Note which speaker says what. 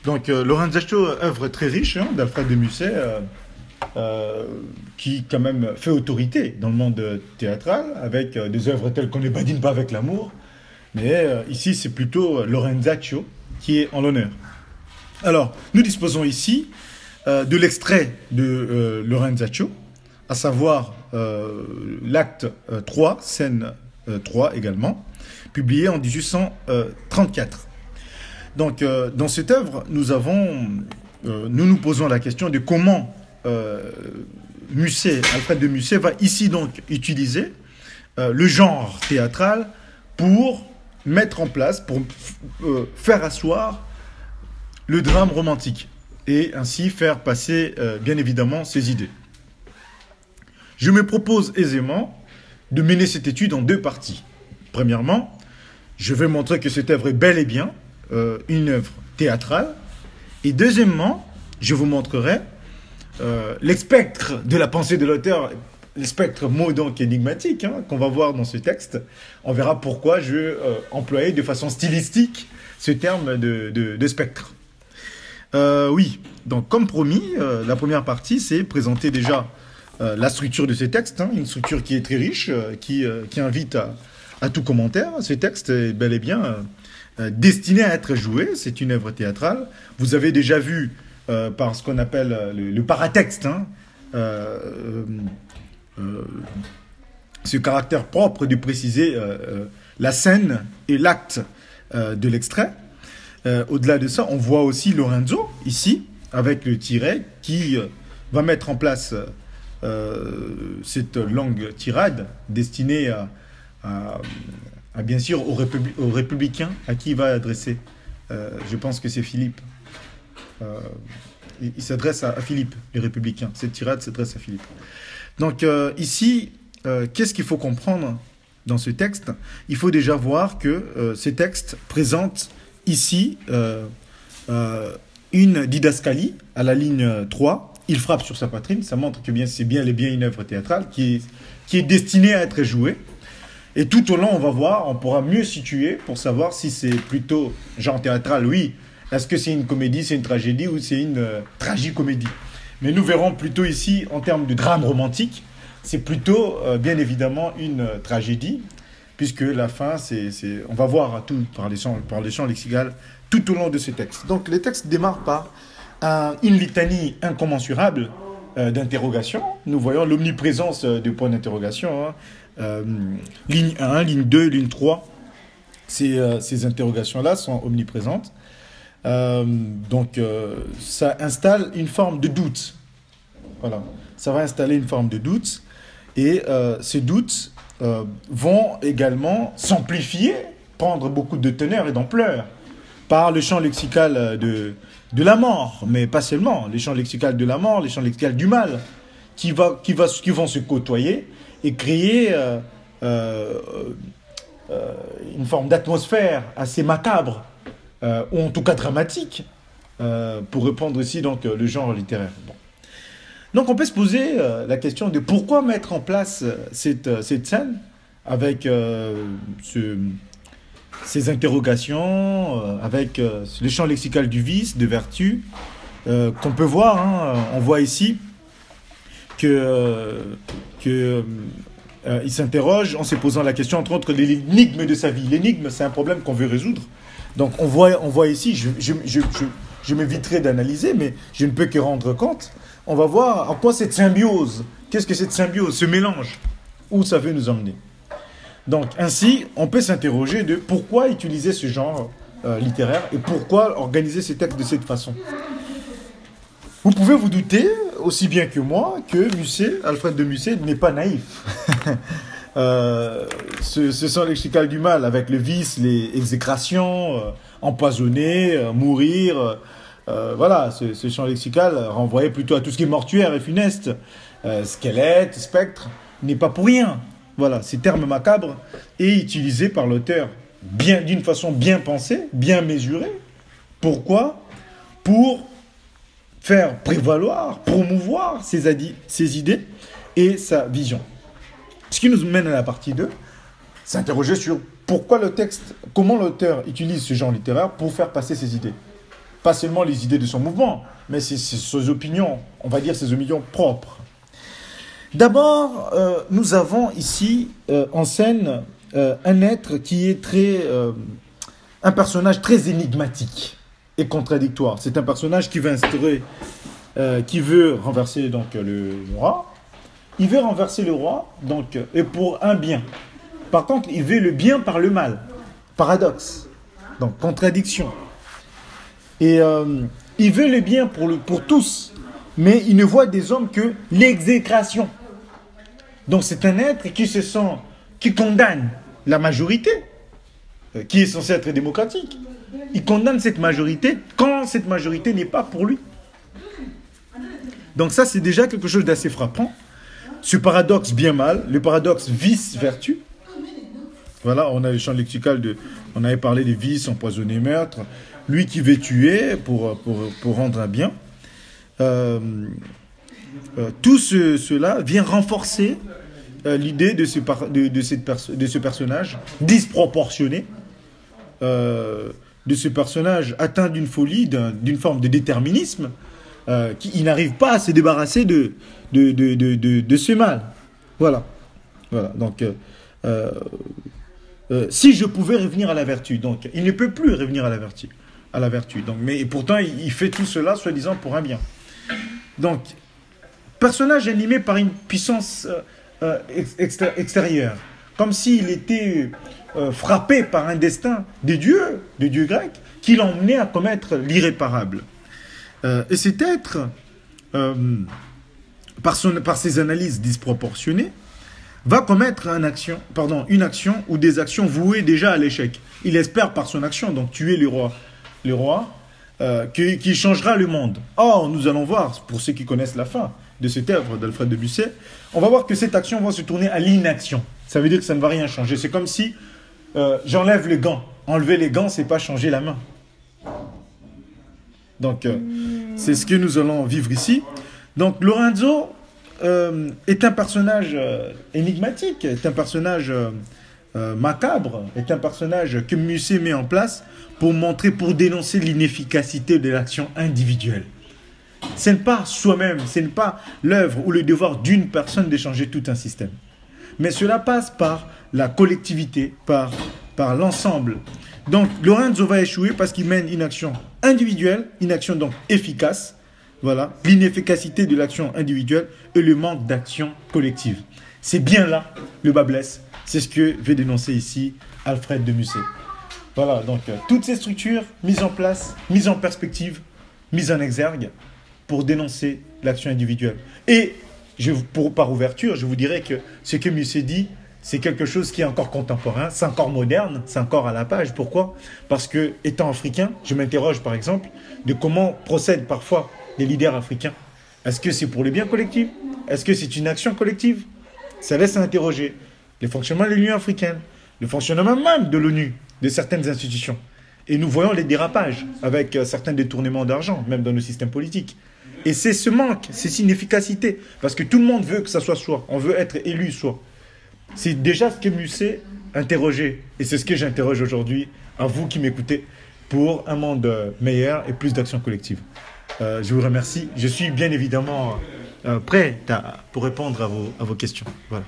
Speaker 1: Donc, Lorenzaccio, œuvre très riche d'Alfred de Musset, qui quand même fait autorité dans le monde théâtral, avec des œuvres telles qu'on ne badine pas avec l'amour. Mais ici, c'est plutôt Lorenzaccio qui est en l'honneur. Alors, nous disposons ici de l'extrait de Lorenzaccio, à savoir l'acte 3, scène 3 également, publié en 1834. Donc, dans cette œuvre, nous posons la question de comment Alfred de Musset va ici donc utiliser le genre théâtral pour mettre en place, pour faire asseoir le drame romantique et ainsi faire passer bien évidemment ses idées. Je me propose aisément de mener cette étude en deux parties. Premièrement, je vais montrer que cette œuvre est bel et bien une œuvre théâtrale. Et deuxièmement, je vous montrerai les spectres de la pensée de l'auteur, les spectres mots donc énigmatiques qu'on va voir dans ce texte. On verra pourquoi je employais de façon stylistique ce terme de spectre. Oui, donc comme promis, la première partie, c'est présenter déjà la structure de ce texte, une structure qui est très riche, qui invite à tout commentaire. Ce texte est bel et bien destiné à être joué, c'est une œuvre théâtrale. Vous avez déjà vu par ce qu'on appelle le paratexte, ce caractère propre de préciser la scène et l'acte de l'extrait. Au-delà de ça, on voit aussi Lorenzo, ici, avec le tiret, qui va mettre en place cette longue tirade destinée à bien sûr aux républicains à qui il va adresser. Je pense que c'est Philippe. Il s'adresse à Philippe, les républicains. Cette tirade s'adresse à Philippe. Donc ici, qu'est-ce qu'il faut comprendre dans ce texte? Il faut déjà voir que ce texte présente ici une didascalie à la ligne 3. Il frappe sur sa poitrine. Ça montre que c'est bien une œuvre théâtrale qui est destinée à être jouée. Et tout au long, on va voir, on pourra mieux situer pour savoir si c'est plutôt genre théâtral, oui. Est-ce que c'est une comédie, c'est une tragédie ou c'est une tragicomédie? Mais nous verrons plutôt ici, en termes de drame romantique, c'est plutôt bien évidemment une tragédie, puisque la fin, on va voir tout par les champs lexicaux tout au long de ce texte. Donc les textes démarrent par une litanie incommensurable d'interrogations. Nous voyons l'omniprésence de points d'interrogation. Ligne 1, ligne 2, ligne 3, ces interrogations-là sont omniprésentes. Donc, ça installe une forme de doute. Voilà. Ça va installer une forme de doute. Et ces doutes vont également s'amplifier, prendre beaucoup de teneur et d'ampleur par le champ lexical de la mort. Mais pas seulement. Les champs lexicaux de la mort, les champs lexicaux du mal, qui vont se côtoyer et créer une forme d'atmosphère assez macabre, ou en tout cas dramatique, pour répondre ici donc le genre littéraire. Bon. Donc on peut se poser la question de pourquoi mettre en place cette scène avec ces interrogations, avec le champ lexical du vice, de vertu, qu'on peut voir. On voit ici il s'interroge en se posant la question, entre autres, de l'énigme de sa vie. L'énigme, c'est un problème qu'on veut résoudre. Donc, on voit ici, je m'éviterai d'analyser, mais je ne peux que rendre compte. On va voir en quoi cette symbiose, qu'est-ce que cette symbiose, ce mélange, où ça veut nous emmener. Donc, ainsi, on peut s'interroger de pourquoi utiliser ce genre littéraire et pourquoi organiser ces textes de cette façon. Vous pouvez vous douter, aussi bien que moi, que Alfred de Musset n'est pas naïf. Ce sont lexical du mal avec le vice, les exécrations, empoisonner, mourir. Voilà, ce champ lexical renvoyait plutôt à tout ce qui est mortuaire et funeste. Squelette, spectre, n'est pas pour rien. Voilà, ces termes macabres et utilisés par l'auteur d'une façon bien pensée, bien mesurée. Pourquoi? Pour faire prévaloir, promouvoir ses idées et sa vision. Ce qui nous mène à la partie 2, s'interroger sur comment l'auteur utilise ce genre littéraire pour faire passer ses idées. Pas seulement les idées de son mouvement, mais c'est ses opinions, on va dire ses opinions propres. D'abord, nous avons ici en scène un être qui est un personnage très énigmatique et contradictoire. C'est un personnage qui veut instaurer, qui veut renverser donc le roi. Il veut renverser le roi, donc, et pour un bien. Par contre, il veut le bien par le mal. Paradoxe. Donc, contradiction. Et il veut le bien pour tous, mais il ne voit des hommes que l'exécration. Donc, c'est un être qui condamne la majorité, qui est censée être démocratique. Il condamne cette majorité quand cette majorité n'est pas pour lui. Donc ça, c'est déjà quelque chose d'assez frappant. Ce paradoxe bien-mal, le paradoxe vice-vertu. Voilà, on a le champ lexical on avait parlé des vices, empoisonner, meurtre. Lui qui veut tuer pour rendre un bien. Tout cela vient renforcer l'idée de ce personnage disproportionné, de ce personnage atteint d'une folie, d'une forme de déterminisme, qui n'arrive pas à se débarrasser de ce mal. Voilà. Donc, si je pouvais revenir à la vertu, donc il ne peut plus revenir à la vertu. Donc, mais pourtant, il fait tout cela, soi-disant, pour un bien. Donc, personnage animé par une puissance extérieure, comme s'il était frappé par un destin des dieux grecs, qui l'emmenait à commettre l'irréparable. Et cet être, par ses analyses disproportionnées, va commettre une action ou des actions vouées déjà à l'échec. Il espère par son action, donc tuer le roi, qui changera le monde. Or, nous allons voir, pour ceux qui connaissent la fin de cette œuvre d'Alfred de Musset, on va voir que cette action va se tourner à l'inaction. Ça veut dire que ça ne va rien changer. C'est comme si j'enlève les gants. Enlever les gants, c'est pas changer la main. Donc, c'est ce que nous allons vivre ici. Donc, Lorenzo est un personnage énigmatique, est un personnage macabre, est un personnage que Musset met en place pour dénoncer l'inefficacité de l'action individuelle. Ce n'est pas soi-même, ce n'est pas l'œuvre ou le devoir d'une personne de changer tout un système. Mais cela passe par la collectivité, par l'ensemble. Donc, Lorenzo va échouer parce qu'il mène une action individuelle, une action donc efficace. Voilà, l'inefficacité de l'action individuelle et le manque d'action collective. C'est bien là le bas blesse. C'est ce que veut dénoncer ici Alfred de Musset. Voilà, donc toutes ces structures mises en place, mises en perspective, mises en exergue pour dénoncer l'action individuelle. Et par ouverture, je vous dirais que ce que Musset dit, c'est quelque chose qui est encore contemporain, c'est encore moderne, c'est encore à la page. Pourquoi ? Parce que, étant africain, je m'interroge par exemple de comment procèdent parfois les leaders africains. Est-ce que c'est pour le bien collectif ? Est-ce que c'est une action collective ? Ça laisse à interroger le fonctionnement de l'Union africaine, le fonctionnement même de l'ONU, de certaines institutions. Et nous voyons les dérapages avec certains détournements d'argent, même dans nos systèmes politiques. Et c'est ce manque, c'est cette inefficacité, parce que tout le monde veut que ça soit soi, on veut être élu soi. C'est déjà ce que Musset interrogeait, et c'est ce que j'interroge aujourd'hui à vous qui m'écoutez, pour un monde meilleur et plus d'action collective. Je vous remercie. Je suis bien évidemment prêt pour répondre à vos questions. Voilà.